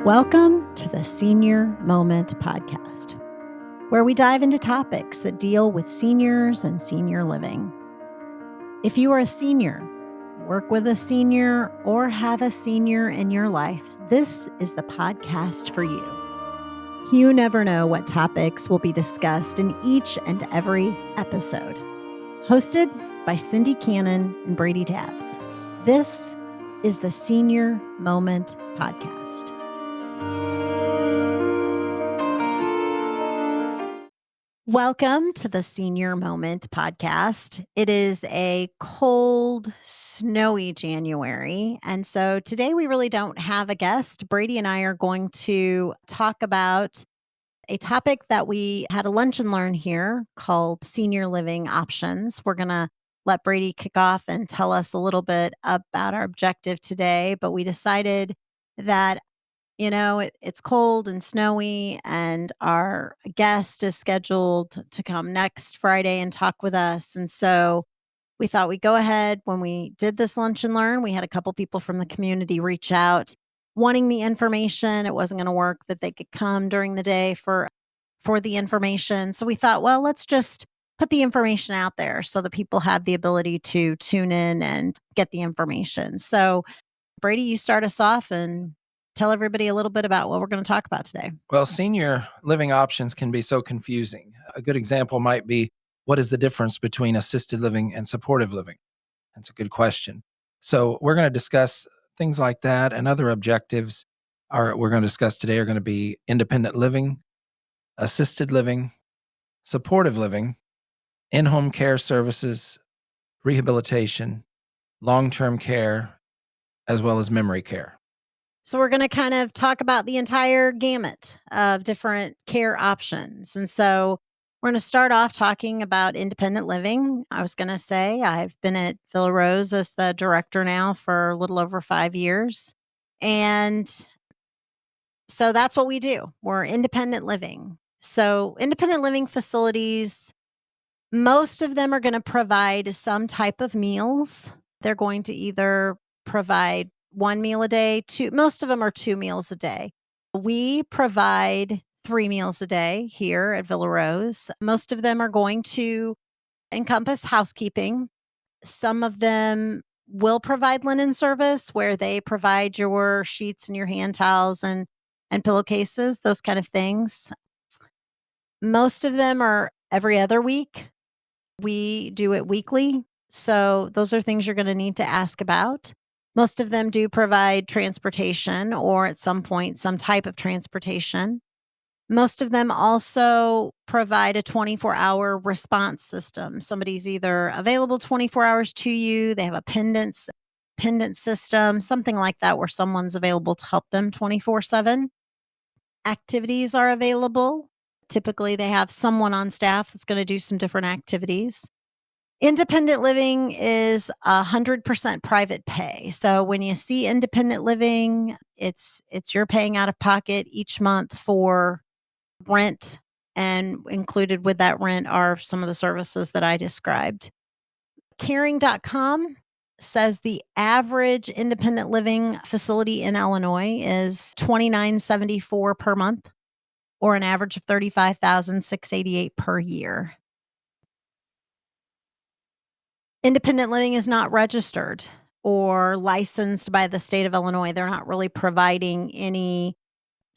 Welcome to the Senior Moment podcast, where we dive into topics that deal with seniors and senior living. If you are a senior, work with a senior, or have a senior in your life, this is the podcast for you. You never know what topics will be discussed in each and every episode. Hosted by Cindy Cannon and Brady Tabbs. This is the Senior Moment podcast. Welcome to the Senior Moment podcast. It is a cold, snowy January. And so today we really don't have a guest. Brady and I are going to talk about a topic that we had a lunch and learn here called senior living options. We're going to let Brady kick off and tell us a little bit about our objective today. But we decided that it's cold and snowy, and our guest is scheduled to come next Friday and talk with us. And so we thought we'd go ahead. When we did this lunch and learn, we had a couple people from the community reach out wanting the information. It wasn't going to work that they could come during the day for the information. So we thought, well, let's just put the information out there so that people have the ability to tune in and get the information. So Brady, you start us off and tell everybody a little bit about what we're going to talk about today. Well, senior living options can be so confusing. A good example might be, what is the difference between assisted living and supportive living? That's a good question. So we're going to discuss things like that, and other objectives we're going to discuss today are going to be independent living, assisted living, supportive living, in-home care services, rehabilitation, long-term care, as well as memory care. So we're going to kind of talk about the entire gamut of different care options. And so we're going to start off talking about independent living. I was going to say I've been at Villa Rose as the director now for a little over 5 years. And so that's what we do. We're independent living. So independent living facilities, most of them are going to provide some type of meals. They're going to either provide one meal a day, most of them are 2 meals a day. We provide 3 meals a day here at Villa Rose. Most of them are going to encompass housekeeping. Some of them will provide linen service, where they provide your sheets and your hand towels and pillowcases, those kind of things. Most of them are every other week. We do it weekly. So those are things you're going to need to ask about. Most of them do provide transportation, or at some point, some type of transportation. Most of them also provide a 24-hour response system. Somebody's either available 24 hours to you, they have a pendant system, something like that, where someone's available to help them 24/7. Activities are available. Typically, they have someone on staff that's going to do some different activities. Independent living is 100% private pay. So when you see independent living, it's you're paying out of pocket each month for rent, and included with that rent are some of the services that I described. Caring.com says the average independent living facility in Illinois is $2,974 per month, or an average of $35,688 per year. Independent living is not registered or licensed by the state of Illinois. They're not really providing any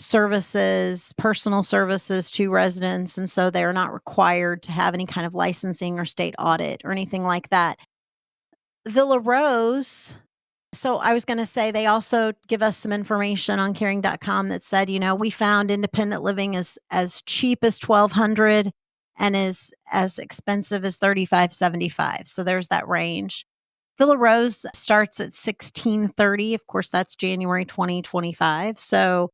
services, personal services to residents. And so they're not required to have any kind of licensing or state audit or anything like that. Villa Rose, so I was going to say, they also give us some information on caring.com that said, we found independent living is as cheap as $1,200 and is as expensive as $3,575. So there's that range. Villa Rose starts at $1,630. Of course, that's January 2025. So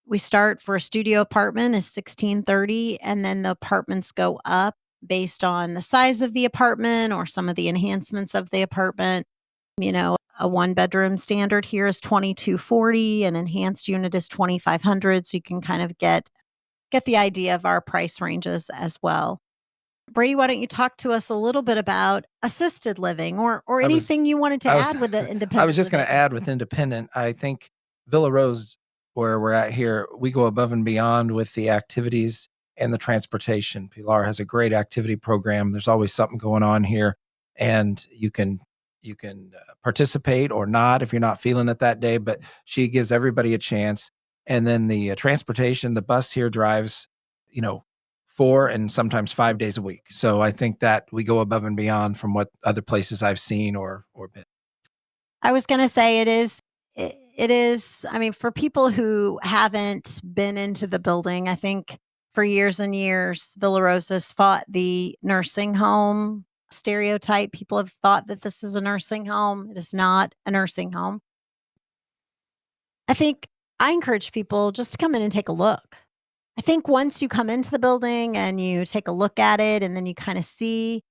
we start for a studio apartment is $1,630, and then the apartments go up based on the size of the apartment or some of the enhancements of the apartment. A 1-bedroom standard here is $2,240. An enhanced unit is $2,500. So you can kind of get the idea of our price ranges as well. Brady, why don't you talk to us a little bit about assisted living or anything you wanted to add with the independent I was just going to add with independent. I think Villa Rose where we're at here, we go above and beyond with the activities and the transportation. Pilar has a great activity program. There's always something going on here, and you can participate or not if you're not feeling it that day. But she gives everybody a chance. And then the transportation, the bus here drives, you know, 4 and sometimes 5 days a week. So I think that we go above and beyond from what other places I've seen or been. I was gonna say it is, I mean, for people who haven't been into the building, I think for years and years, Villa Rosa's fought the nursing home stereotype. People have thought that this is a nursing home. It is not a nursing home. I think I encourage people just to come in and take a look. I think once you come into the building and you take a look at it and then you kind of see,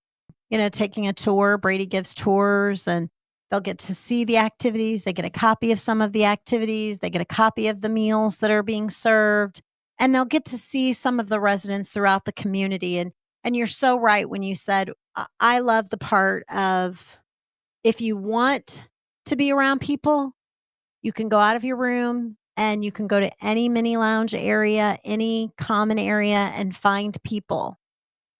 taking a tour, Brady gives tours and they'll get to see the activities. They get a copy of some of the activities. They get a copy of the meals that are being served and they'll get to see some of the residents throughout the community. And you're so right when you said, I love the part of if you want to be around people, you can go out of your room and you can go to any mini lounge area, any common area and find people.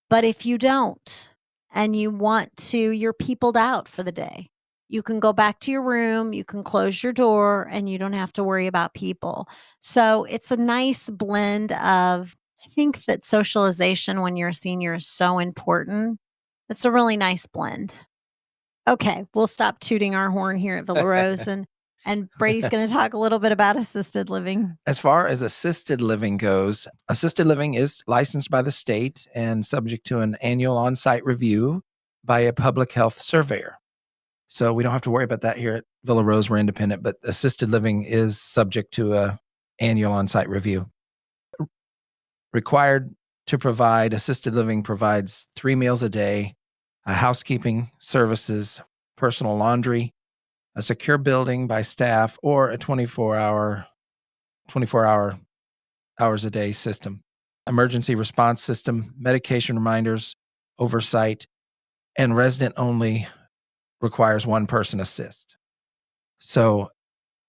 But if you don't and you want to, you're peopled out for the day. You can go back to your room, you can close your door, and you don't have to worry about people. So it's a nice blend of, I think that socialization when you're a senior is so important. It's a really nice blend. Okay, we'll stop tooting our horn here at Villa Rose and Brady's going to talk a little bit about assisted living. As far as assisted living goes, assisted living is licensed by the state and subject to an annual on site review by a public health surveyor. So we don't have to worry about that here at Villa Rose. We're independent, but assisted living is subject to a annual on site review. Required to provide, assisted living provides 3 meals a day, housekeeping services, personal laundry, a secure building by staff, or a 24 hours a day system, emergency response system, medication reminders, oversight, and resident only requires one person assist. So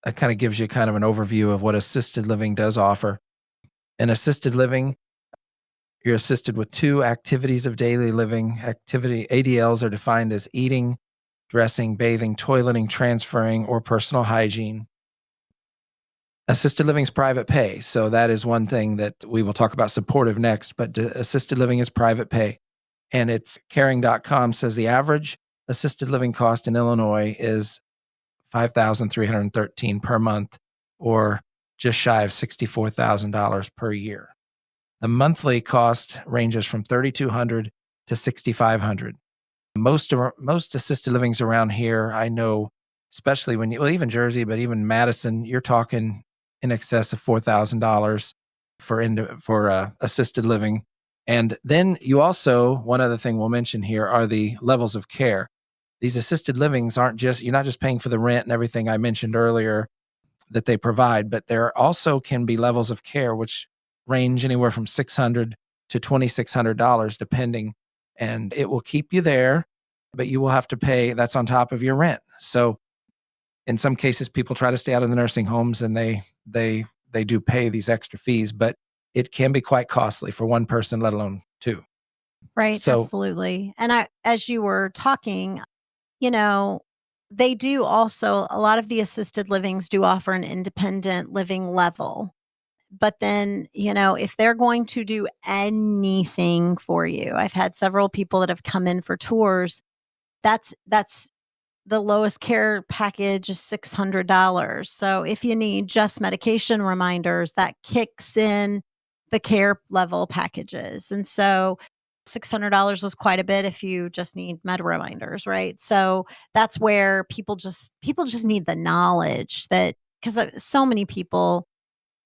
that kind of gives you kind of an overview of what assisted living does offer. In assisted living, you're assisted with 2 activities of daily living. Activity ADLs are defined as eating, dressing, bathing, toileting, transferring, or personal hygiene. Assisted living is private pay. So that is one thing that we will talk about supportive next, but assisted living is private pay. And it's caring.com says the average assisted living cost in Illinois is $5,313 per month or just shy of $64,000 per year. The monthly cost ranges from $3,200 to $6,500. Most assisted livings around here, I know, especially when even Jersey, but even Madison, you're talking in excess of $4,000 for assisted living. And then you also, one other thing we'll mention here are the levels of care. These assisted livings aren't just, you're not just paying for the rent and everything I mentioned earlier that they provide, but there also can be levels of care which range anywhere from $600 to $2,600 depending, and it will keep you there, but you will have to pay. That's on top of your rent. So in some cases, people try to stay out of the nursing homes, and they do pay these extra fees, but it can be quite costly for one person, let alone two. Right, So absolutely. And as you were talking, you know, they do also, a lot of the assisted livings do offer an independent living level. But then, if they're going to do anything for you, I've had several people that have come in for tours. That's the lowest care package is $600. So if you need just medication reminders, that kicks in the care level packages. And so $600 is quite a bit if you just need med reminders, right? So that's where people just need the knowledge that, because so many people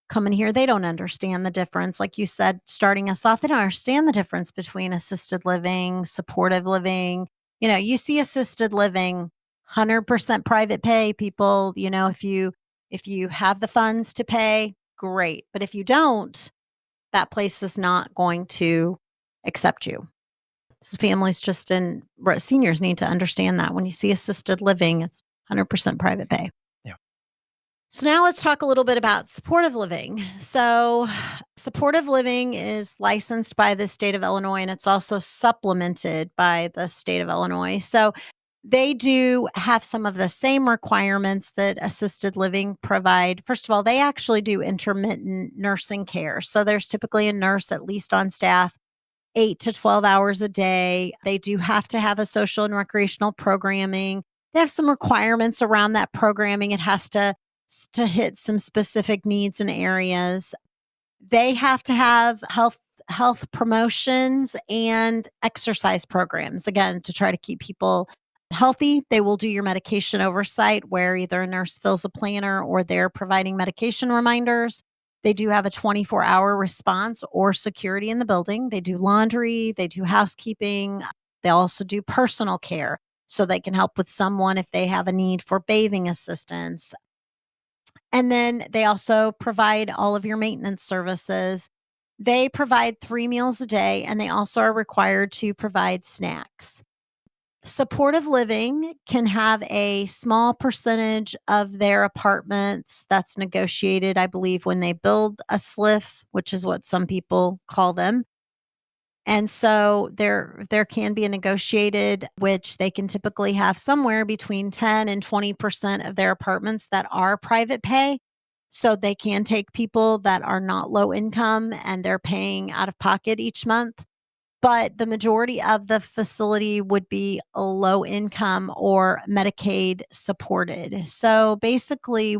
come in here, they don't understand the difference. Like you said, starting us off, they don't understand the difference between assisted living, supportive living. You see assisted living, 100% private pay people, if you have the funds to pay, great. But if you don't, that place is not going to accept you. So families seniors need to understand that when you see assisted living, it's 100% private pay. yeah. So now let's talk a little bit about supportive living. So supportive living is licensed by the state of Illinois, and it's also supplemented by the state of Illinois. So they do have some of the same requirements that assisted living provide. First of all, they actually do intermittent nursing care. So there's typically a nurse at least on staff 8 to 12 hours a day. They do have to have a social and recreational programming. They have some requirements around that programming. It has to hit some specific needs and areas. They have to have health promotions and exercise programs, again, to try to keep people healthy. They will do your medication oversight where either a nurse fills a planner or they're providing medication reminders. They do have a 24-hour response or security in the building. They do laundry, they do housekeeping. They also do personal care so they can help with someone if they have a need for bathing assistance. And then they also provide all of your maintenance services. They provide 3 meals a day, and they also are required to provide snacks. Supportive living can have a small percentage of their apartments that's negotiated, I believe, when they build a SLIF, which is what some people call them. And so there can be a negotiated, which they can typically have somewhere between 10 and 20% of their apartments that are private pay. So they can take people that are not low income and they're paying out of pocket each month. But the majority of the facility would be a low income or Medicaid supported. So basically,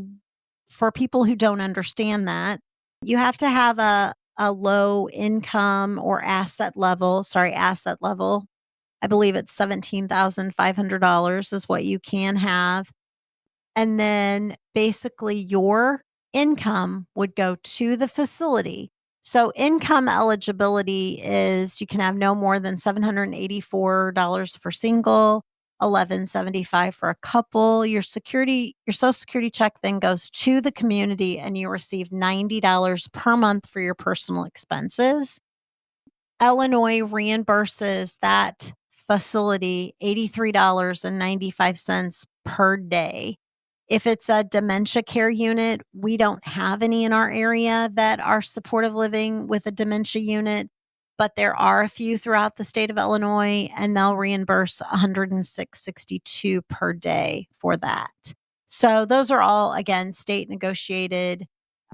for people who don't understand that, you have to have a low income or asset level. I believe it's $17,500 is what you can have, and then basically your income would go to the facility. So income eligibility is you can have no more than $784 for single, 1175 for a couple. Your social security check then goes to the community and you receive $90 per month for your personal expenses. Illinois reimburses that facility $83.95 per day. If it's a dementia care unit, we don't have any in our area that are supportive living with a dementia unit, but there are a few throughout the state of Illinois, and they'll reimburse 106.62 per day for that. So those are all, again, state negotiated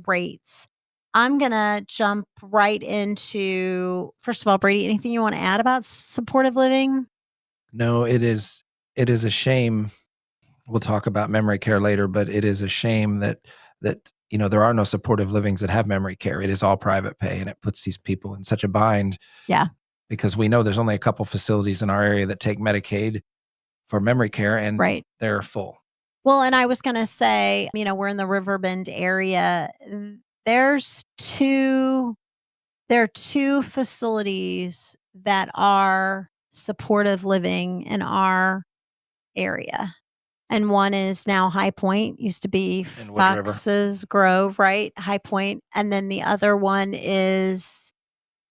rates. I'm going to jump right into, first of all, Brady, anything you want to add about supportive living? No, it is a shame. We'll talk about memory care later, but it is a shame that there are no supportive livings that have memory care. It is all private pay, and it puts these people in such a bind Yeah, because we know there's only a couple facilities in our area that take Medicaid for memory care, and right. they're full. Well, and I was going to say, we're in the Riverbend area. There's two there are two facilities that are supportive living in our area. And one is now High Point, used to be In Wood River. Fox's Grove, right? High Point. And then the other one is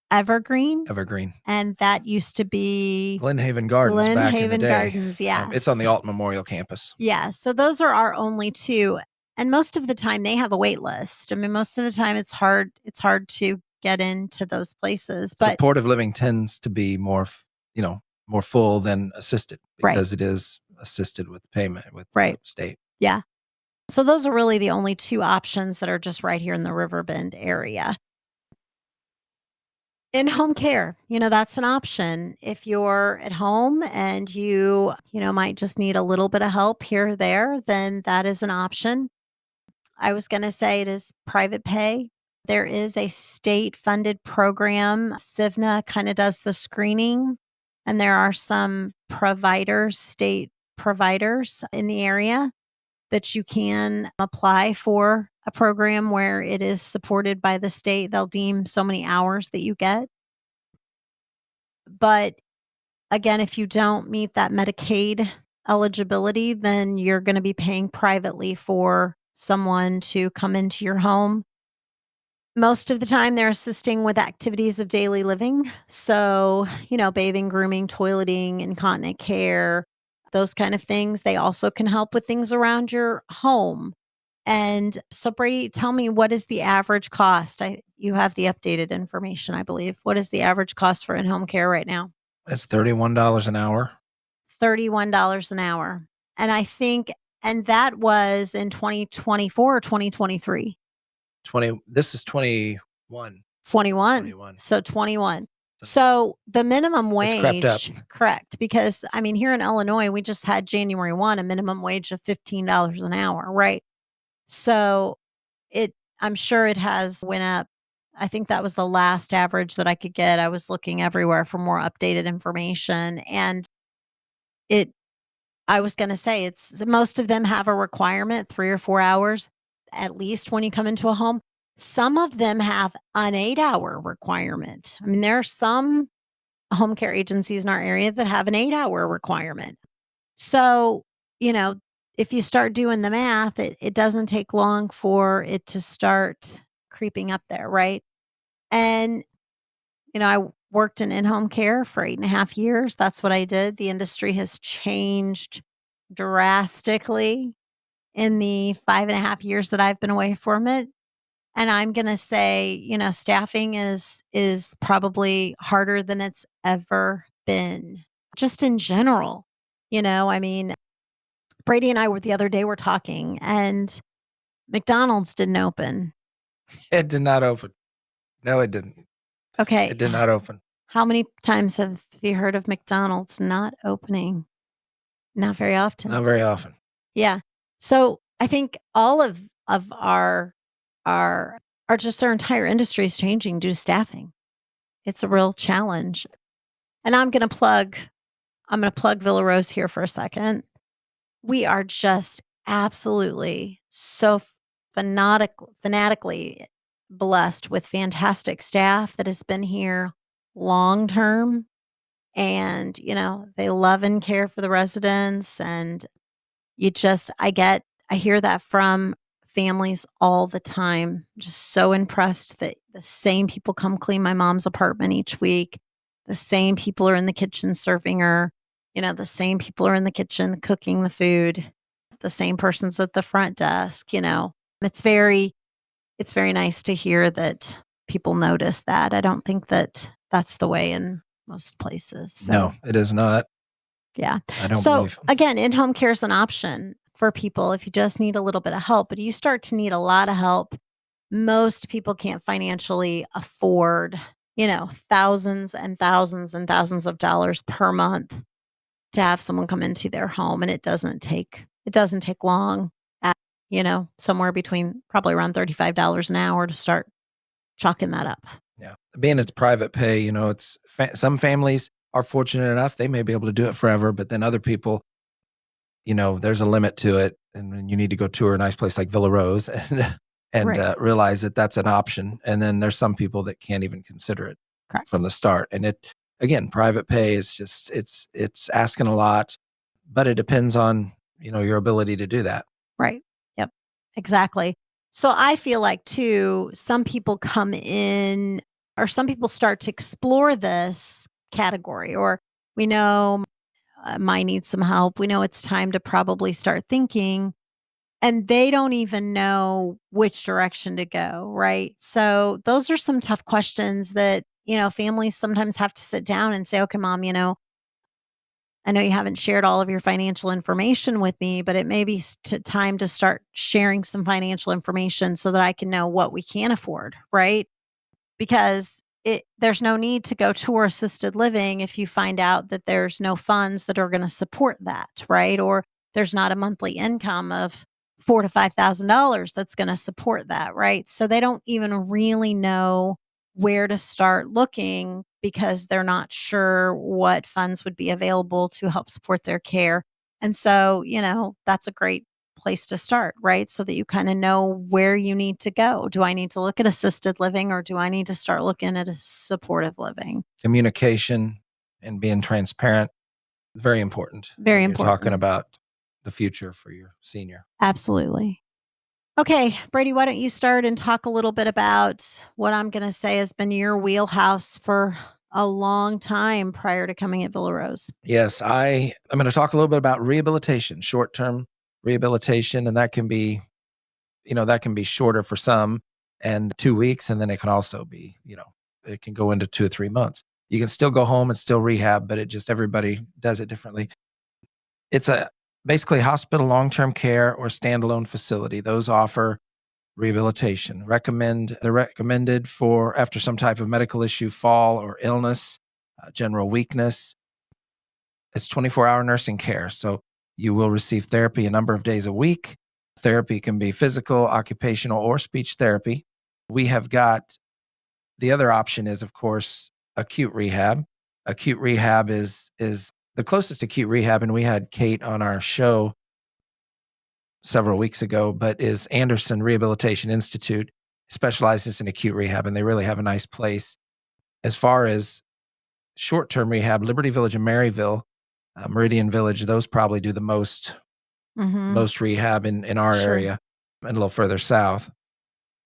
Evergreen, Evergreen. and that used to be Glenhaven Gardens back in the Glenhaven day. Gardens. It's on the Yes. Alton Memorial campus. Yeah. So those are our only two. And most of the time they have a wait list. Most of the time it's hard to get into those places. But Supportive living tends to be more full than assisted right, because it is assisted with payment with the right. state. Yeah. So those are really the only two options that are just right here in the Riverbend area. In-home care, that's an option. If you're at home and you might just need a little bit of help here or there, then that is an option. I was gonna say it is private pay. There is a state-funded program. Civna kinda does the screening, and there are some providers, state providers in the area that you can apply for a program where it is supported by the state. They'll deem so many hours that you get. But again, if you don't meet that Medicaid eligibility, then you're going to be paying privately for someone to come into your home. Most of the time, they're assisting with activities of daily living. So, bathing, grooming, toileting, incontinent care, those kind of things. They also can help with things around your home. And so, Brady, tell me, what is the average cost? You have the updated information, I believe. What is the average cost for in-home care right now? It's $31 an hour. $31 an hour. And I think, and that was in 2024 or 2023? 20. This is 21. 21. 21. So 21. So So the minimum it's crept up. wage, correct? Because I mean, here in Illinois, we just had January 1 a minimum wage of $15 an hour, right? So it, I'm sure it has went up. I think that was the last average that I could get. I was looking everywhere for more updated information, and it, I was going to say, it's most of them have a requirement 3 or 4 hours at least when you come into a home. Some of them have an 8 hour requirement. I mean, there are some home care agencies in our area that have an 8 hour requirement. So, you know, if you start doing the math, it doesn't take long for it to start creeping up there, right? And, I worked in home care for 8.5 years. That's what I did. The industry has changed drastically in the 5.5 years that I've been away from it. And I'm gonna say, staffing is probably harder than it's ever been, just in general. I mean, Brady and I were the other day were talking, and McDonald's didn't open. It did not open. No, it didn't. Okay, It did not open. how many times have you heard of McDonald's not opening? Not very often. Not very often. Yeah. So I think all of our just our entire industry is changing due to staffing. It's a real challenge. And I'm gonna plug Villa Rose here for a second. We are just absolutely so fanatically blessed with fantastic staff that has been here long term. And, they love and care for the residents. And I hear that from families all the time. Just so impressed that the same people come clean my mom's apartment each week. The same people are in the kitchen serving her. The same people are in the kitchen cooking the food. The same person's at the front desk. It's very, it's very nice to hear that people notice that. I don't think that that's the way in most places. So. No, it is not. Yeah. I don't So believe. again, in-home care is an option for people if you just need a little bit of help, but you start to need a lot of help. Most people can't financially afford, thousands and thousands and thousands of dollars per month to have someone come into their home. And it doesn't take long at, somewhere between probably around $35 an hour to start chalking that up. Yeah. Being it's private pay, it's some families are fortunate enough they may be able to do it forever, but then other people, there's a limit to it, and then you need to go tour a nice place like Villa Rose and Right. realize that that's an option. And then there's some people that can't even consider it Correct. from the start. And it again, private pay is just it's asking a lot, but it depends on your ability to do that. Right. Yep. Exactly. So I feel like too, some people come in or some people start to explore this category, or we know might need some help. We know it's time to probably start thinking, and they don't even know which direction to go. Right. So those are some tough questions that, families sometimes have to sit down and say, okay, mom, I know you haven't shared all of your financial information with me, but it may be time to start sharing some financial information so that I can know what we can afford, right? Because there's no need to go tour assisted living if you find out that there's no funds that are going to support that, right? Or there's not a monthly income of $4,000 to $5,000 that's going to support that, right? So they don't even really know where to start looking because they're not sure what funds would be available to help support their care. And so, that's a great place to start, right? So that you kind of know where you need to go. Do I need to look at assisted living, or do I need to start looking at a supportive living? Communication and being transparent is very important Very when you're talking important. about the future for your senior. Absolutely. Okay, Brady, why don't you start and talk a little bit about what I'm going to say has been your wheelhouse for a long time prior to coming at Villa Rose? Yes, I'm going to talk a little bit about rehabilitation, short-term rehabilitation, and that can be that can be shorter for some and 2 weeks. And then it can also be, it can go into 2 or 3 months. You can still go home and still rehab, but everybody does it differently. It's a basically hospital, long-term care, or standalone facility. Those offer rehabilitation. They're recommended for after some type of medical issue, fall or illness, general weakness. It's 24-hour nursing care. So you will receive therapy a number of days a week. Therapy can be physical, occupational, or speech therapy. We have got the other option is, of course, acute rehab. Acute rehab is the closest acute rehab, and we had Kate on our show several weeks ago, but is Anderson Rehabilitation Institute, specializes in acute rehab, and they really have a nice place. As far as short-term rehab, Liberty Village and Maryville, Meridian Village, those probably do the Mhm. most rehab in our Sure. area and a little further south.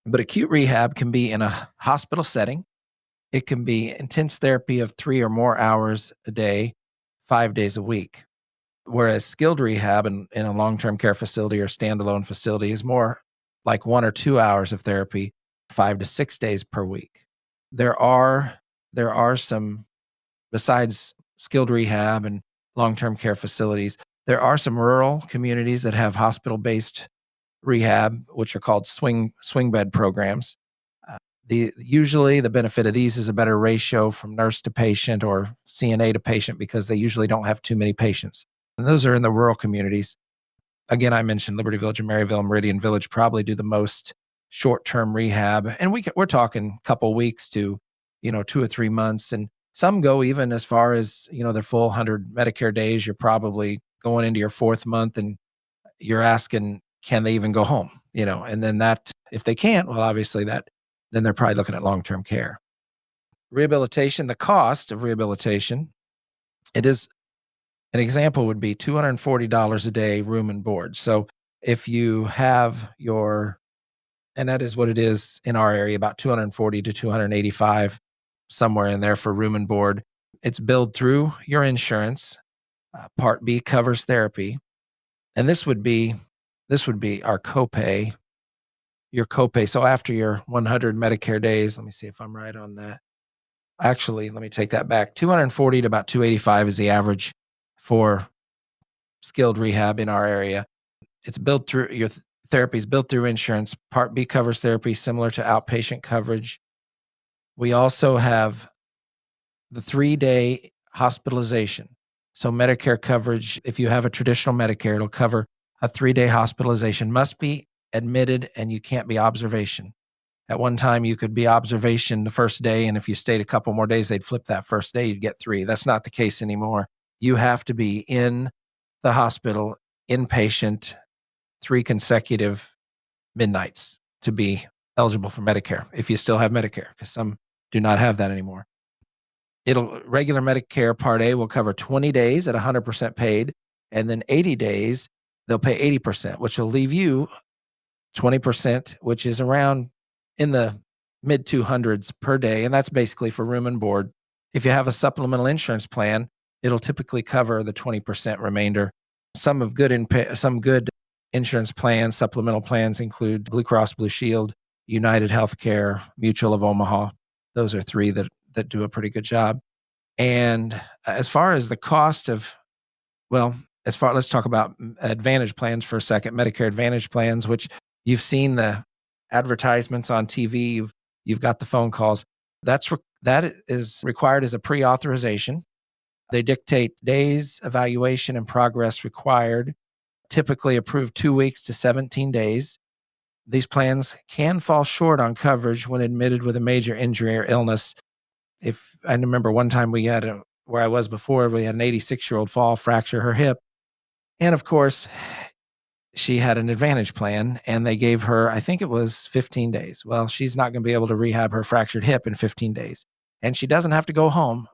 But acute rehab can be in a hospital setting. It can be intense therapy of 3 or more hours a day, 5 days a week. Whereas skilled rehab in a long-term care facility or standalone facility is more like 1 or 2 hours of therapy, 5 to 6 days per week. There are some, besides skilled rehab and long-term care facilities, there are some rural communities that have hospital-based rehab, which are called swing bed programs. Usually the benefit of these is a better ratio from nurse to patient or CNA to patient because they usually don't have too many patients. And those are in the rural communities. Again, I mentioned Liberty Village and Maryville and Meridian Village probably do the most short-term rehab, and we're talking a couple weeks to 2 or 3 months, and some go even as far as their full 100 Medicare days. You're probably going into your fourth month, and you're asking, can they even go home? And then that, if they can't, well, obviously then they're probably looking at long-term care. Rehabilitation, the cost of rehabilitation, it is an example would be $240 a day room and board. So if you have and that is what it is in our area, about 240 to 285, somewhere in there for room and board. It's billed through your insurance. Part B covers therapy. And this would be our copay, your copay. So after your 100 Medicare days, let me see if I'm right on that. Actually, let me take that back. 240 to about 285 is the average for skilled rehab in our area. It's built through therapy is built through insurance. Part B covers therapy similar to outpatient coverage. We also have the 3-day hospitalization. So Medicare coverage, if you have a traditional Medicare, it'll cover a 3-day hospitalization, must be admitted, and you can't be observation. At one time, you could be observation the first day, and if you stayed a couple more days, they'd flip that first day, you'd get 3. That's not the case anymore. You have to be in the hospital, inpatient, 3 consecutive midnights to be eligible for Medicare, if you still have Medicare, because some do not have that anymore. Regular Medicare Part A will cover 20 days at 100% paid, and then 80 days, they'll pay 80%, which will leave you 20%, which is around in the mid 200s per day. And that's basically for room and board. If you have a supplemental insurance plan, it'll typically cover the 20% remainder. Some good insurance plans, supplemental plans include Blue Cross Blue Shield, United Healthcare, Mutual of Omaha. Those are 3 that do a pretty good job. And as far as the cost of, well, let's talk about Advantage plans for a second, Medicare Advantage plans, which you've seen the advertisements on TV, you've got the phone calls. That is required as a pre-authorization. They dictate days, evaluation, and progress required, typically approved 2 weeks to 17 days. These plans can fall short on coverage when admitted with a major injury or illness. If I remember one time where I was before, we had an 86-year-old fall, fracture her hip. And of course, she had an Advantage plan, and they gave her, I think it was 15 days. Well, she's not going to be able to rehab her fractured hip in 15 days. And she doesn't have to go home,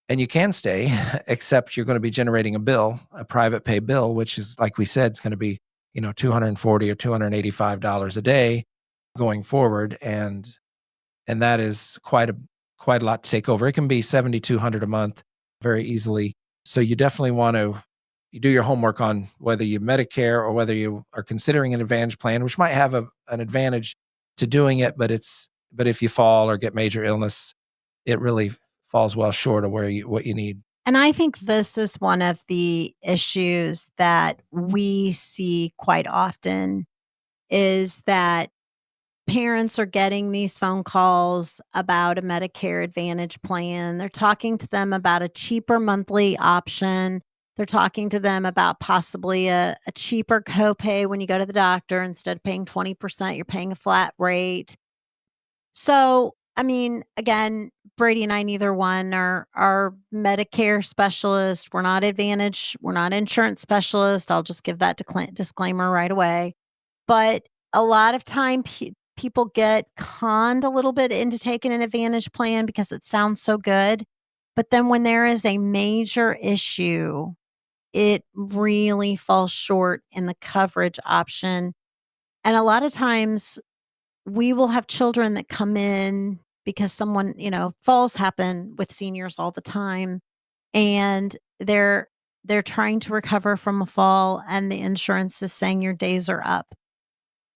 and you can stay, except you're going to be generating a private pay bill, which is, like we said, it's going to be, $240 or $285 a day going forward. And that is quite a lot to take over. It can be $7,200 a month very easily. So you definitely want to, you do your homework on whether you Medicare or whether you are considering an Advantage plan, which might have an advantage to doing it, but if you fall or get major illness, it really falls well short of what you need. And I think this is one of the issues that we see quite often is that parents are getting these phone calls about a Medicare Advantage plan. They're talking to them about a cheaper monthly option. They're talking to them about possibly a cheaper copay when you go to the doctor. Instead of paying 20%, you're paying a flat rate. So, I mean, again, Brady and I, neither one are Medicare specialists. We're not Advantage. We're not insurance specialists. I'll just give that disclaimer right away. But a lot of time, people get conned a little bit into taking an Advantage plan because it sounds so good. But then when there is a major issue, it really falls short in the coverage option. And a lot of times we will have children that come in because someone, falls happen with seniors all the time, and they're trying to recover from a fall, and the insurance is saying your days are up.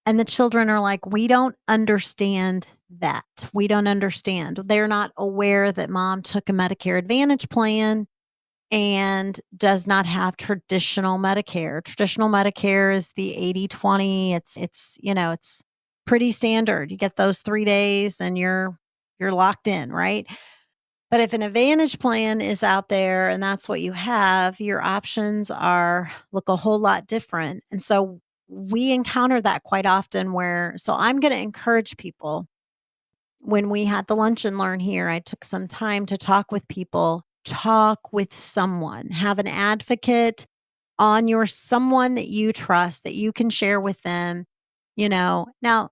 And the children are like, "We don't understand that. We don't understand." They're not aware that mom took a Medicare Advantage plan and does not have traditional Medicare. Traditional Medicare is the 80/20. It's pretty standard. You get those 3 days and you're locked in, right? But if an Advantage plan is out there and that's what you have, your options are look a whole lot different. And so we encounter that quite often where so I'm going to encourage people when we had the lunch and learn here, I took some time to talk with people, talk with someone, have an advocate on your someone that you trust that you can share with them. Now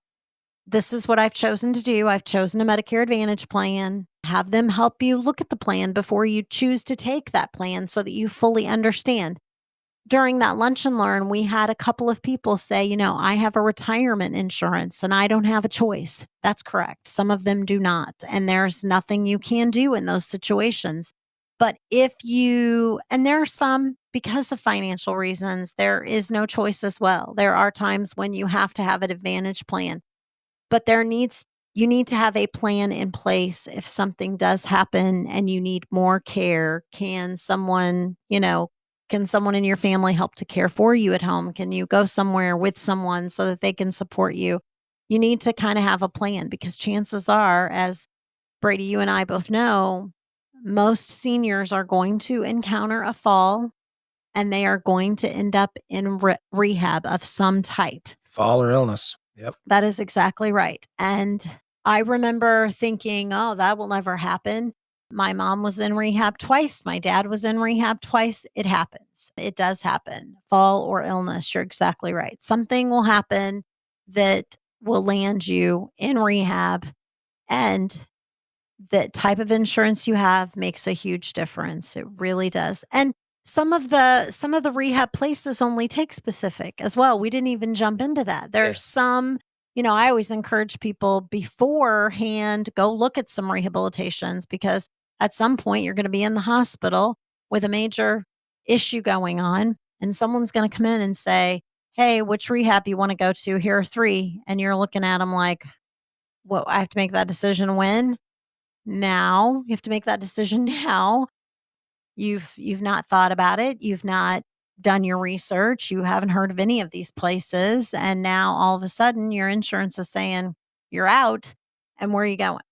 this is what I've chosen to do. I've chosen a Medicare Advantage plan. Have them help you look at the plan before you choose to take that plan so that you fully understand. During that lunch and learn, we had a couple of people say, I have a retirement insurance and I don't have a choice. That's correct. Some of them do not. And there's nothing you can do in those situations. But and there are some, because of financial reasons, there is no choice as well. There are times when you have to have an Advantage plan, but you need to have a plan in place if something does happen and you need more care. Can someone in your family help to care for you at home? Can you go somewhere with someone so that they can support you? You need to kind of have a plan because chances are, as Brady, you and I both know, most seniors are going to encounter a fall and they are going to end up in rehab of some type. Fall or illness. Yep. That is exactly right. And I remember thinking, oh, that will never happen. My mom was in rehab twice. My dad was in rehab twice. It happens. It does happen. Fall or illness. You're exactly right. Something will happen that will land you in rehab. And the type of insurance you have makes a huge difference. It really does. And some of the rehab places only take specific as well. We didn't even jump into that. There's Yes. some, I always encourage people beforehand, go look at some rehabilitations because at some point you're going to be in the hospital with a major issue going on and someone's going to come in and say, "Hey, which rehab you want to go to? Here are 3." And you're looking at them like, "Well, I have to make that decision when?" Now. You have to make that decision now. You've not thought about it. You've not done your research. You haven't heard of any of these places. And now all of a sudden your insurance is saying you're out. And where are you going?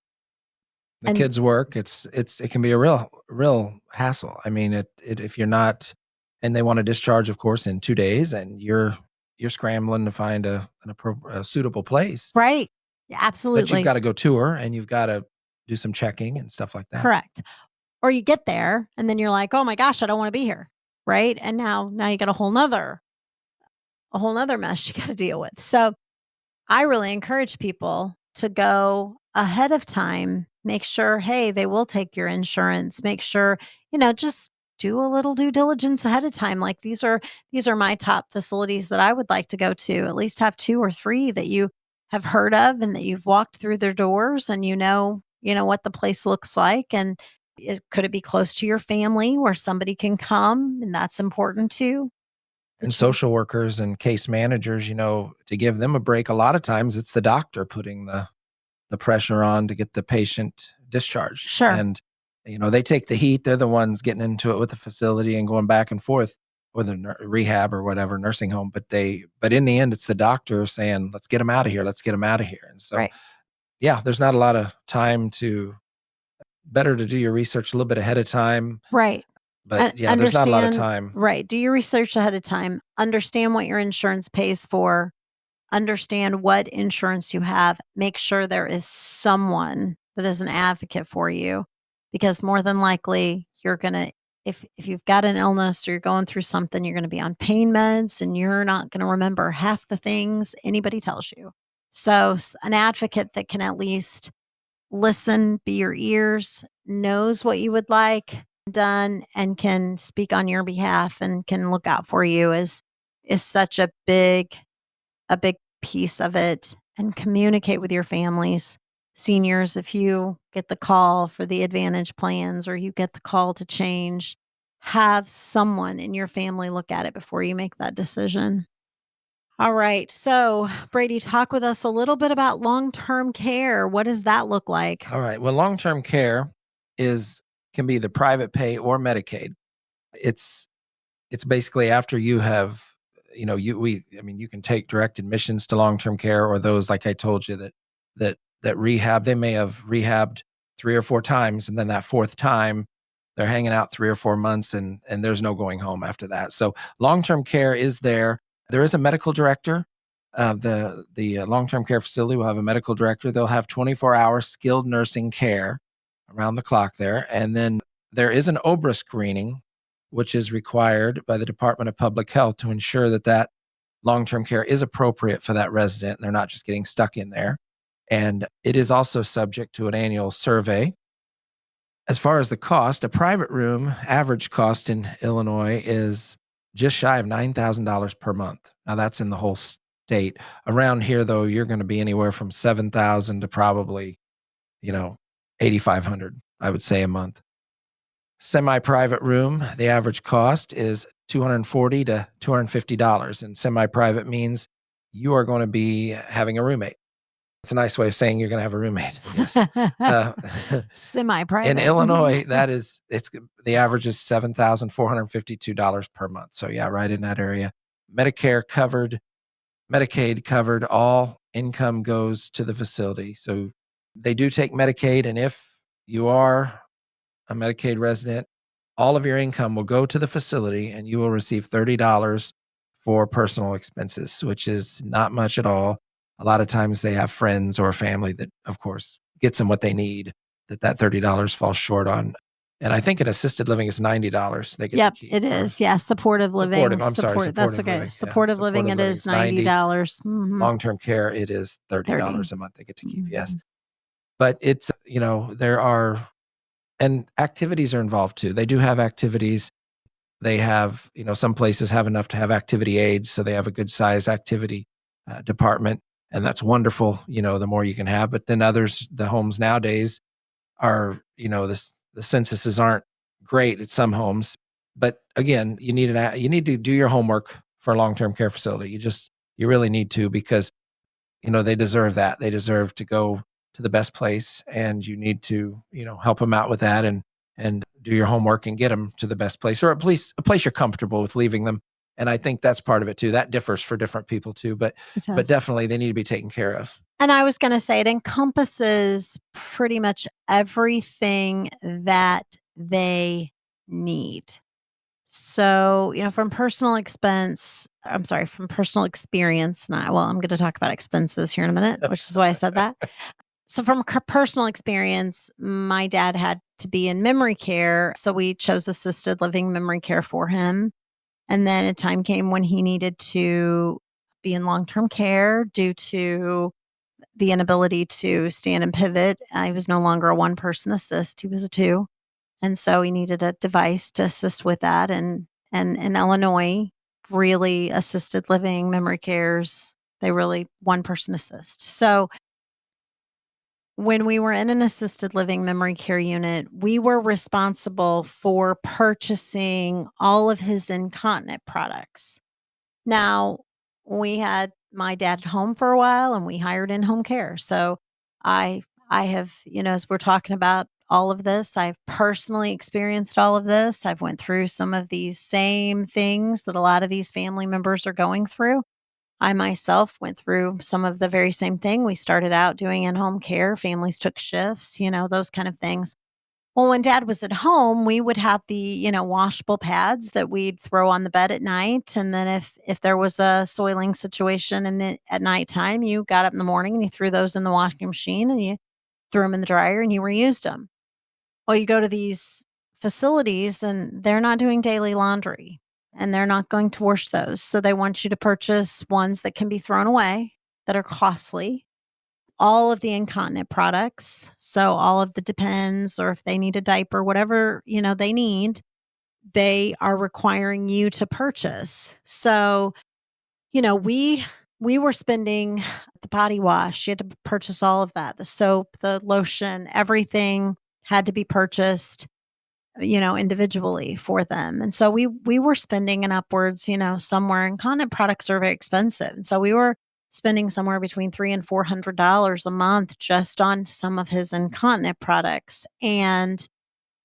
The And kids work. It can be a real hassle. I mean, if you're not, and they want to discharge, of course, in 2 days, and you're scrambling to find a suitable place right. Yeah, that you've absolutely. got to go tour and you've got to do some checking and stuff like that. Correct. Or you get there and then you're like, oh my gosh, I don't want to be here. Right. And now you got a whole nother mess you got to deal with. So I really encourage people to go ahead of time, make sure, hey, they will take your insurance, make sure, just do a little due diligence ahead of time. Like these are my top facilities that I would like to go to. At least have 2 or 3 that you have heard of and that you've walked through their doors and you know what the place looks like. And Could it be close to your family where somebody can come? And that's important too. And But you social workers and case managers, to give them a break, a lot of times it's the doctor putting the pressure on to get the patient discharged. Sure. And, they take the heat. They're the ones getting into it with the facility and going back and forth with a rehab or whatever nursing home. But in the end, it's the doctor saying, let's get them out of here. Let's get them out of here. And so, Right. yeah, there's not a lot of time better to do your research a little bit ahead of time. Right. But And yeah, there's not a lot of understand, time. right. Do your research ahead of time. Understand what your insurance pays for. Understand what insurance you have. Make sure there is someone that is an advocate for you, because more than likely you're going to, if you've got an illness or you're going through something, you're going to be on pain meds and you're not going to remember half the things anybody tells you. So an advocate that can at least listen, be your ears, knows what you would like done, and can speak on your behalf and can look out for you is such a big piece of it. And communicate with your families. Seniors, if you get the call for the Advantage plans or you get the call to change, have someone in your family look at it before you make that decision. All right. So, Brady, talk with us a little bit about long term care. What does that look like? All right. Well, long-term care is can be the private pay or Medicaid. It's it's basically after you have, you can take direct admissions to long-term care, or those like I told you that rehab. They may have rehabbed 3 or 4 times, and then that fourth time they're hanging out 3 or 4 months, and there's no going home after that. So long-term care is there. There is a medical director. The long-term care facility will have a medical director. They'll have 24-hour skilled nursing care around the clock there, and then there is an OBRA screening, which is required by the Department of Public Health to ensure that long-term care is appropriate for that resident and they're not just getting stuck in there. And it is also subject to an annual survey. As far as the cost, a private room average cost in Illinois is just shy of $9,000 per month. Now that's in the whole state. Around here, though, you're going to be anywhere from 7,000 to probably, 8,500, I would say, a month. Semi-private room, the average cost is $240 to $250. And semi-private means you are going to be having a roommate. It's a nice way of saying you're going to have a roommate. Yes. Uh, Semi in private. Illinois, it's the average is $7,452 per month. So yeah, right in that area. Medicare covered, Medicaid covered, all income goes to the facility. So they do take Medicaid, and if you are a Medicaid resident, all of your income will go to the facility and you will receive $30 for personal expenses, which is not much at all. A lot of times they have friends or family that, of course, gets them what they need that $30 falls short on. And I think in assisted living it's $90 they get to Yep, keep. it Or is. Yeah, supportive living. I'm sorry, That's supportive okay. living. Yeah, Supportive living, supportive it living is is 90. $90. Mm-hmm. Long-term care, it is $30 30. a month they get to keep. Yes. Mhm. But it's, there are, and activities are involved too. They do have activities. They have, some places have enough to have activity aides, so they have a good size activity department, and that's wonderful. The more you can have, but then others, the homes nowadays are, the censuses aren't great at some homes. But again, you need to do your homework for a long term care facility. You really need to, because they deserve that. They deserve to go to the best place, and you need to, help them out with that, and do your homework and get them to the best place, or at least a place you're comfortable with leaving them. And I think that's part of it too. That differs for different people too, It but does. definitely they need to be taken care of. And I was going to say it encompasses pretty much everything that they need. So, from personal experience, I'm going to talk about expenses here in a minute, which is why I said that. So, from personal experience, my dad had to be in memory care. So, we chose assisted living memory care for him. And then a time came when he needed to be in long term care due to the inability to stand and pivot. He was no longer a one person assist, he was a two. And so he needed a device to assist with that. And in Illinois, really assisted living, memory cares, they really one person assist. So when we were in an assisted living memory care unit, we were responsible for purchasing all of his incontinent products. Now, we had my dad at home for a while and we hired in-home care. So I I have, as we're talking about all of this, I've personally experienced all of this. I've went through some of these same things that a lot of these family members are going through. I myself went through some of the very same thing. We started out doing in-home care, families took shifts, those kind of things. Well, when dad was at home, we would have the, washable pads that we'd throw on the bed at night. And then if there was a soiling situation at nighttime, you got up in the morning and you threw those in the washing machine and you threw them in the dryer and you reused them. Well, you go to these facilities and they're not doing daily laundry and they're not going to wash those. So they want you to purchase ones that can be thrown away that are costly, all of the incontinent products. So all of the Depends, or if they need a diaper, whatever, they need, they are requiring you to purchase. So, we were spending the body wash, you had to purchase all of that, the soap, the lotion, everything had to be purchased, individually for them. And so we were spending an upwards, somewhere, and content products are very expensive. And so we were spending somewhere between $300 and $400 a month just on some of his incontinent products. And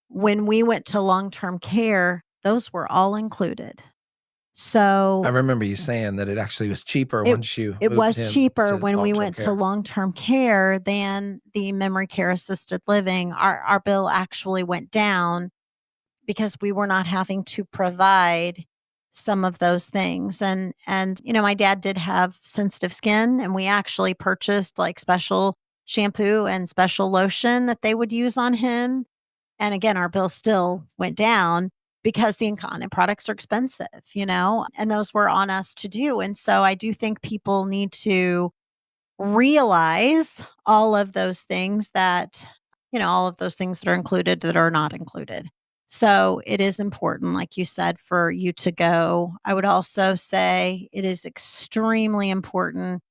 when we went to long-term care, those were all included. I So remember you saying that it actually was cheaper it once you it moved was him cheaper to when we long-term went to care. long-term care than the memory care assisted living. Our bill actually went down because we were not having to provide some of those things. And my dad did have sensitive skin, and we actually purchased like special shampoo and special lotion that they would use on him. And again, our bill still went down because the incontinent products are expensive, and those were on us to do. And so I do think people need to realize all of those things that, all of those things that are included that are not included. So it is important, like you said, for you to go. I would also say it is extremely important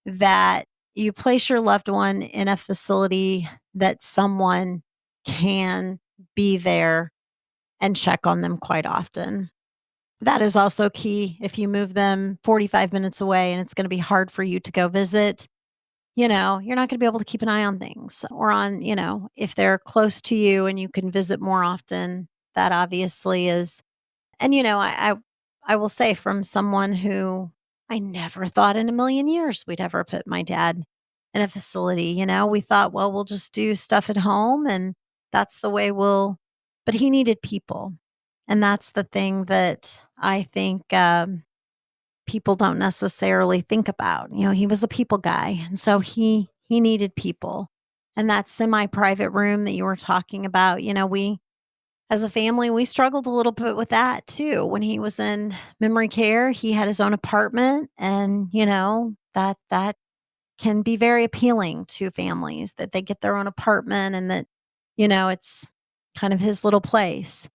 that you place your loved one in a facility that someone can be there and check on them quite often. That is also key. If you move them 45 minutes away and it's going to be hard for you to go visit, you're not going to be able to keep an eye on things, or on, if they're close to you and you can visit more often, that obviously is. And, I will say, from someone who I never thought in a million years we'd ever put my dad in a facility. We thought, well, we'll just do stuff at home and that's the way but he needed people. And that's the thing that I think, people don't necessarily think about. He was a people guy, and so he needed people. And that semi-private room that you were talking about, we as a family, we struggled a little bit with that too. When he was in memory care, he had his own apartment, and that can be very appealing to families, that they get their own apartment and that it's kind of his little place.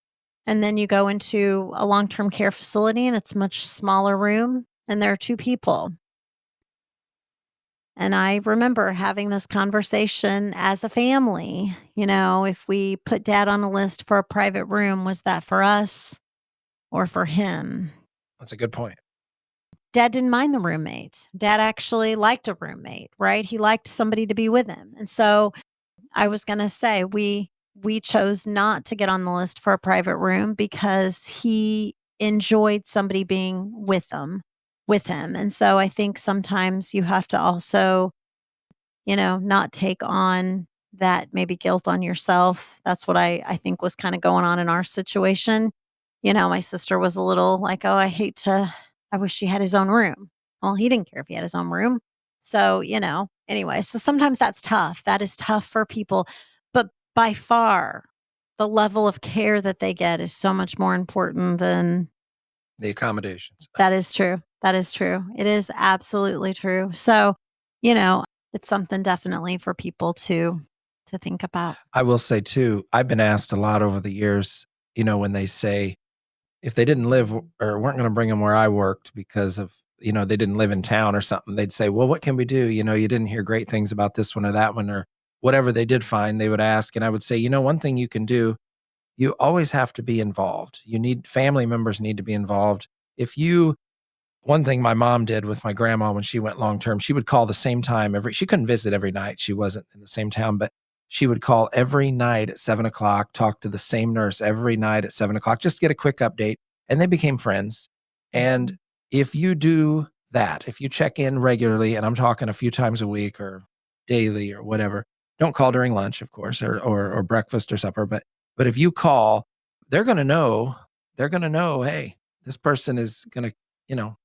And then you go into a long-term care facility and it's a much smaller room and there are 2 people. And I remember having this conversation as a family, if we put dad on a list for a private room, was that for us or for him? That's a good point. Dad didn't mind the roommate. Dad actually liked a roommate, right? He liked somebody to be with him. And so I was going to say we chose not to get on the list for a private room because he enjoyed somebody being with him. And so I think sometimes you have to also, not take on that maybe guilt on yourself. That's what I think was kind of going on in our situation. My sister was a little like, "Oh, I wish he had his own room." Well, he didn't care if he had his own room. So, anyway, so sometimes that's tough. That is tough for people. But by far, the level of care that they get is so much more important than. The accommodations. That is true. That is true. It is absolutely true. So, it's something definitely for people to think about. I will say too, I've been asked a lot over the years, when they say if they didn't live or weren't going to bring them where I worked because of, they didn't live in town or something, they'd say, well, what can we do? You didn't hear great things about this one or that one, or whatever they did find, they would ask. And I would say, one thing you can do, you always have to be involved. Family members need to be involved. If you One thing my mom did with my grandma when she went long term, she would call the same time she couldn't visit every night. She wasn't in the same town, but she would call every night at 7 o'clock, talk to the same nurse every night at 7 o'clock, just get a quick update. And they became friends. And if you do that, if you check in regularly, and I'm talking a few times a week or daily or whatever, don't call during lunch, of course, or breakfast or supper. But if you call, they're going to know, hey, this person is going to, you know,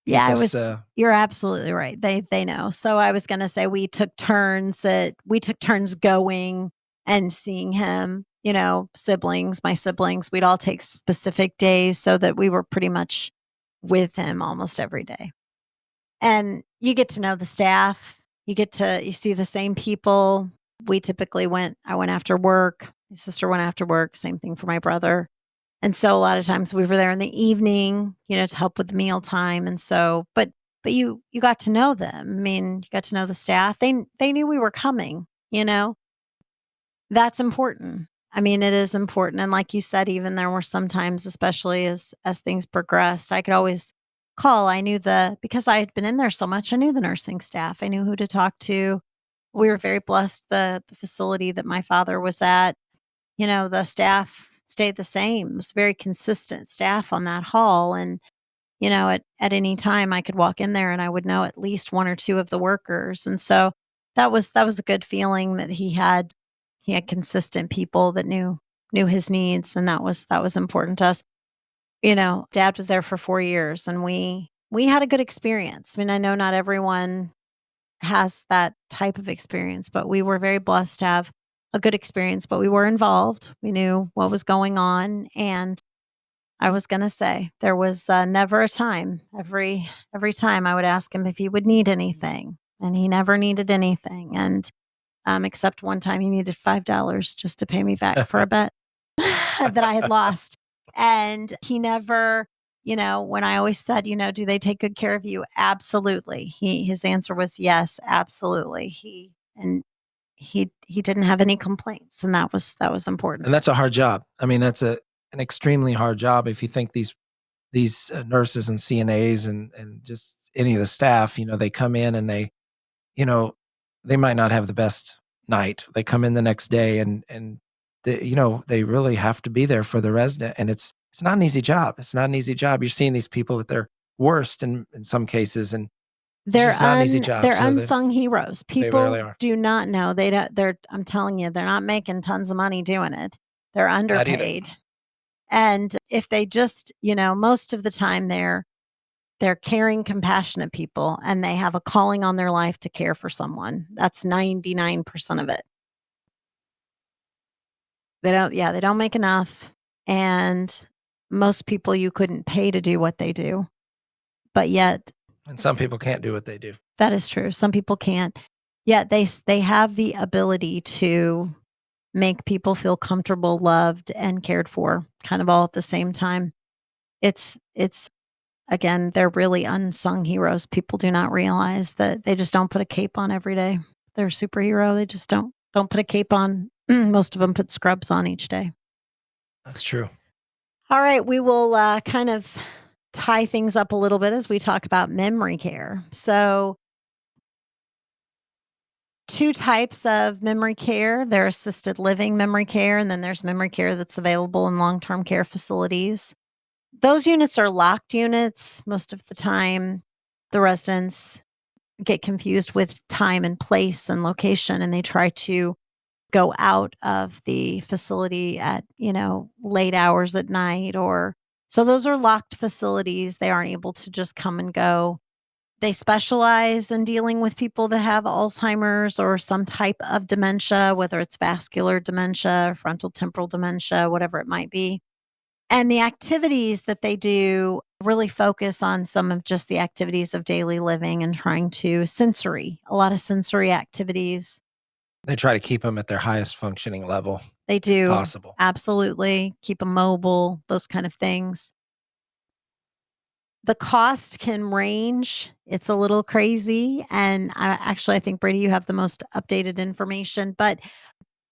Yeah, keep I us, was you're absolutely right. They know. So I was gonna say we took turns going and seeing him, siblings, my siblings, we'd all take specific days so that we were pretty much with him almost every day. And you get to know the staff. You see the same people. I went after work. My sister went after work. Same thing for my brother. And so a lot of times we were there in the evening, to help with the mealtime. And so, but you got to know them. I mean, you got to know the staff. They knew we were coming, you know. That's important. I mean, it is important. And like you said, even there were some times, especially as things progressed, I could always call. Because I had been in there so much, I knew the nursing staff. I knew who to talk to. We were very blessed. The facility that my father was at, the staff stayed the same. It was very consistent staff on that hall. And, at any time I could walk in there and I would know at least one or two of the workers. And so that was a good feeling that he had consistent people that knew his needs. And that was important to us. Dad was there for 4 years and we had a good experience. I mean, I know not everyone has that type of experience, but we were very blessed to have a good experience, but we were involved. We knew what was going on. And I was going to say there was never a time. Every time I would ask him if he would need anything, and he never needed anything. And except one time he needed $5 just to pay me back for a bet that I had lost. And he never, when I always said, do they take good care of you? Absolutely. His answer was yes, absolutely. He didn't have any complaints, and that was important and to that's a us. hard job. I mean, that's an extremely hard job. If you think these nurses and CNAs and just any of the staff, they come in and you know, they might not have the best night. They come in the next day and they really have to be there for the resident. And it's not an easy job. It's not an easy job. You're seeing these people at their worst in some cases, and it's just not an easy job. They're So unsung heroes. they really People are. do not know. They don't they're I'm telling you, they're not making tons of money doing it. They're Not either. underpaid. And if they just, most of the time they're caring, compassionate people, and they have a calling on their life to care for someone. That's 99% of it. They don't make enough. And most people you couldn't pay to do what they do. But yet, And some people can't do what they do. that is true. Some people can't. Yet they have the ability to make people feel comfortable, loved, and cared for, kind of all at the same time. It's again, they're really unsung heroes. People do not realize that they just don't put a cape on every day. They're a superhero. They just don't put a cape on. Most of them put scrubs on each day. That's true. All right, we will kind of tie things up a little bit as we talk about memory care. So, two types of memory care. There's assisted living memory care, and then there's memory care that's available in long-term care facilities. Those units are locked units. Most of the time, the residents get confused with time and place and location, and they try to go out of the facility at, late hours at night, or so those are locked facilities. They aren't able to just come and go. They specialize in dealing with people that have Alzheimer's or some type of dementia, whether it's vascular dementia, frontal temporal dementia, whatever it might be. And the activities that they do really focus on some of just the activities of daily living and trying to a lot of sensory activities. They try to keep them at their highest functioning level They if do possible. absolutely keep them mobile, those kind of things. The cost can range. It's a little crazy. And I think, Brady, you have the most updated information. But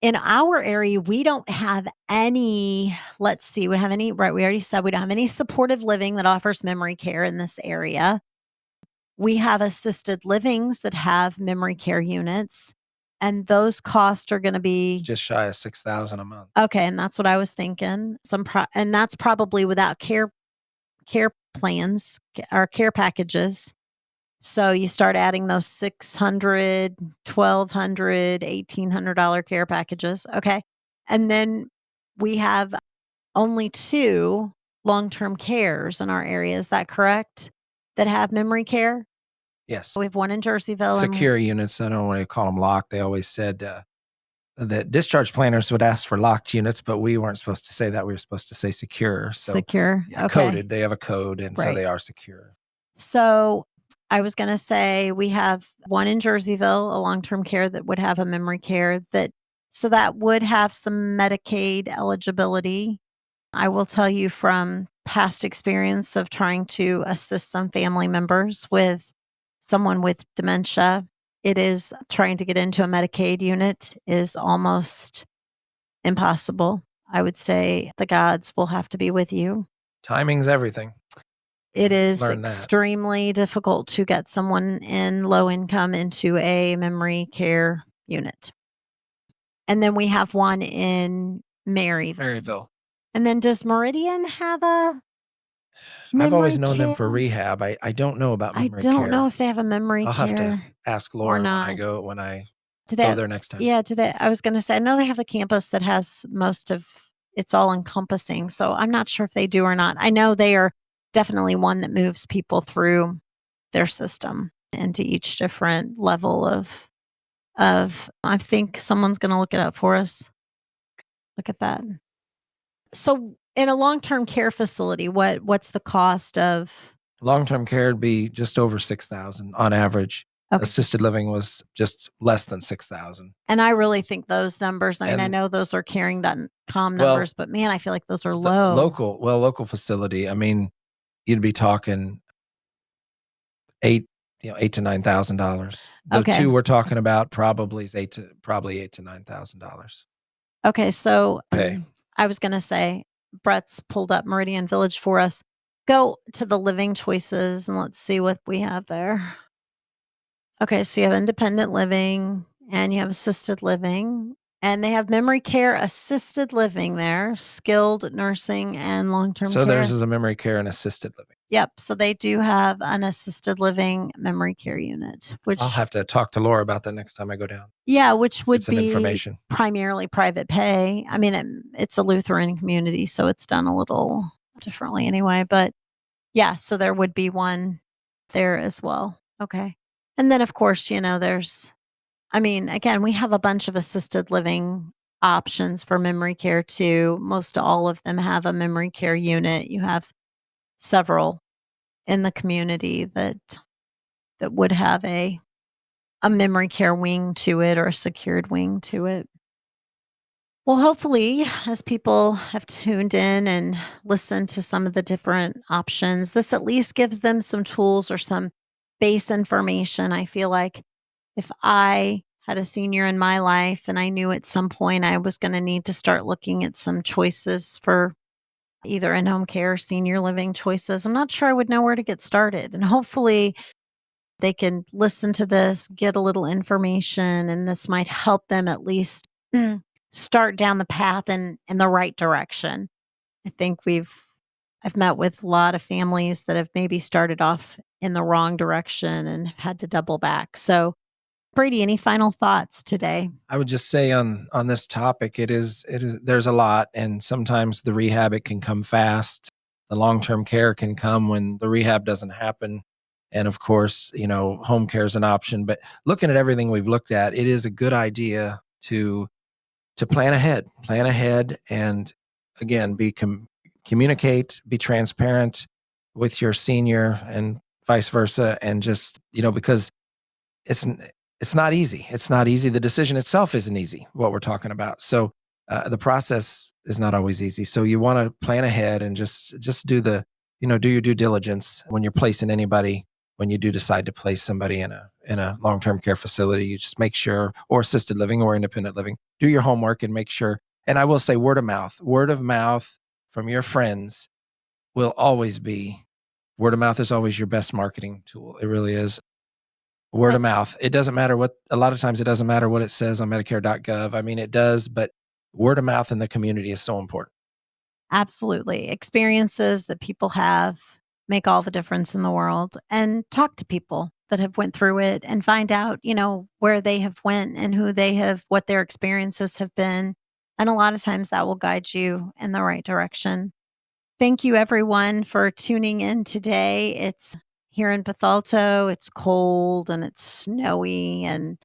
in our area, we don't have any, let's see, we don't have any, right? We already said we don't have any supportive living that offers memory care in this area. We have assisted livings that have memory care units, and those costs are going to be just shy of 6,000 a month. okay. And that's what I was thinking. And that's probably without care plans or care packages. So you start adding those $600, $1,200, $1,800 care packages. Okay. And then we have only 2 long-term cares in our area. Is that correct? That have memory care? Yes. We have one in Jerseyville and Secure units. I don't want to call them locked. They always said that discharge planners would ask for locked units, but we weren't supposed to say that. We were supposed to say secure. So, secure. yeah, Okay. coded. They have a code, and so Right. they are secure. So I was going to say we have one in Jerseyville, a long-term care that would have a memory care that would have some Medicaid eligibility. I will tell you from past experience of trying to assist some family members with someone with dementia, it is trying to get into a Medicaid unit is almost impossible. I would say the gods will have to be with you. Timing's everything. It is Learn that. extremely difficult to get someone in low income into a memory care unit. And then we have one in Maryville. And then does Meridian have a I've always memory known them for care? rehab. I don't know about I memory don't know care. if they have a memory I'll have to care ask or Laura not. when I Do they go have there next time. Yeah, do they I was gonna say, I know they have a campus that has most of it's all encompassing, so I'm not sure if they do or not. I know they are definitely one that moves people through their system into each different level of I think someone's gonna look it up for us. Look at that. So, in a long-term care facility, what's the cost of Long-term care would be just over 6,000 on average. Okay. Assisted living was just less than 6,000. And I really think those numbers, I mean, I And know those are caring.com well, numbers, but man, I feel like those are the low. local facility, I mean, you'd be talking 8, $8 to $9,000. The Okay. 2 we're talking about probably is $8 to $9,000. Okay, so, Pay. I was gonna say, Brett's pulled up Meridian Village for us. Go to the living choices and let's see what we have there. Okay, so you have independent living and you have assisted living, and they have memory care assisted living there, skilled nursing and long-term So care. theirs is a memory care and assisted living. Yep, so they do have an assisted living memory care unit, I'll which have to talk to Laura about that next time I go down. yeah, which Get would some be information. primarily private pay. I mean, it's a Lutheran community, so it's done a little differently anyway, but yeah, so there would be one there as well. Okay. And then, of course, again, we have a bunch of assisted living options for memory care too. Most all of them have a memory care unit. You have several in the community that would have a memory care wing to it or a secured wing to it. Well, hopefully, as people have tuned in and listened to some of the different options, this at least gives them some tools or some base information. I feel like if I had a senior in my life and I knew at some point I was going to need to start looking at some choices for either in home care or senior living choices, I'm not sure I would know where to get started. And hopefully, they can listen to this, get a little information, and this might help them at least start down the path in the right direction. I think I've met with a lot of families that have maybe started off in the wrong direction and had to double back. So, Brady, any final thoughts today? I would just say on this topic, it is there's a lot, and sometimes the rehab it can come fast. The long-term care can come when the rehab doesn't happen. And of course, home care is an option. But looking at everything we've looked at, it is a good idea to plan ahead, and again, communicate, be transparent with your senior, and vice versa, and just because it's it's not easy. It's not easy. The decision itself isn't easy. What we're talking about, so the process is not always easy. So you want to plan ahead and just do do your due diligence when you're placing anybody. When you do decide to place somebody in a long-term care facility, you just make sure, or assisted living or independent living, do your homework and make sure. And I will say word of mouth from your friends will always be, word of mouth is always your best marketing tool. It really is. Word of mouth. It doesn't matter a lot of times it doesn't matter what it says on Medicare.gov. I mean, it does, but word of mouth in the community is so important. Absolutely. Experiences that people have make all the difference in the world, and talk to people that have went through it and find out, where they have went and what their experiences have been. And a lot of times that will guide you in the right direction. Thank you everyone for tuning in today. It's here in Bethalto. It's cold and it's snowy and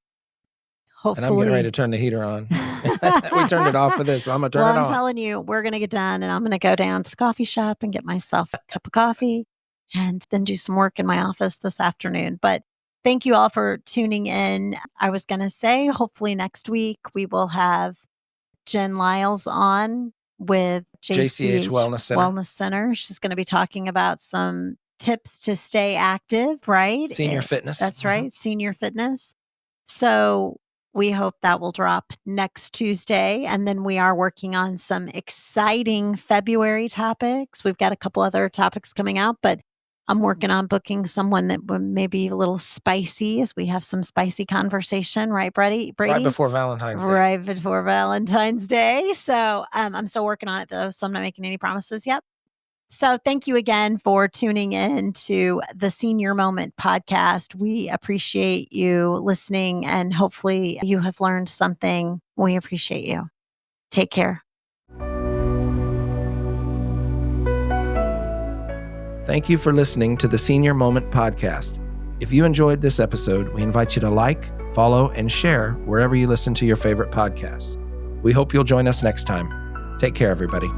And I'm getting ready hopefully to turn the heater on. We turned it off for this, so I'm going to turn well, it I'm on. telling you, we're going to get done and I'm going to go down to the coffee shop and get myself a cup of coffee and then do some work in my office this afternoon. But thank you all for tuning in. I was going to say, hopefully next week we will have Jen Lyles on with JCH JCH Wellness Center. Wellness Center. She's going to be talking about some tips to stay active, right? Senior fitness. That's right, senior fitness. So we hope that will drop next Tuesday. And then we are working on some exciting February topics. We've got a couple other topics coming out, but I'm working on booking someone that may be a little spicy as we have some spicy conversation, right, Brady? Right before Valentine's Day. Right before Valentine's Day. So I'm still working on it though, so I'm not making any promises yet. So thank you again for tuning in to the Senior Moment podcast. We appreciate you listening and hopefully you have learned something. We appreciate you. Take care. Thank you for listening to the Senior Moment podcast. If you enjoyed this episode, we invite you to like, follow, and share wherever you listen to your favorite podcasts. We hope you'll join us next time. Take care, everybody.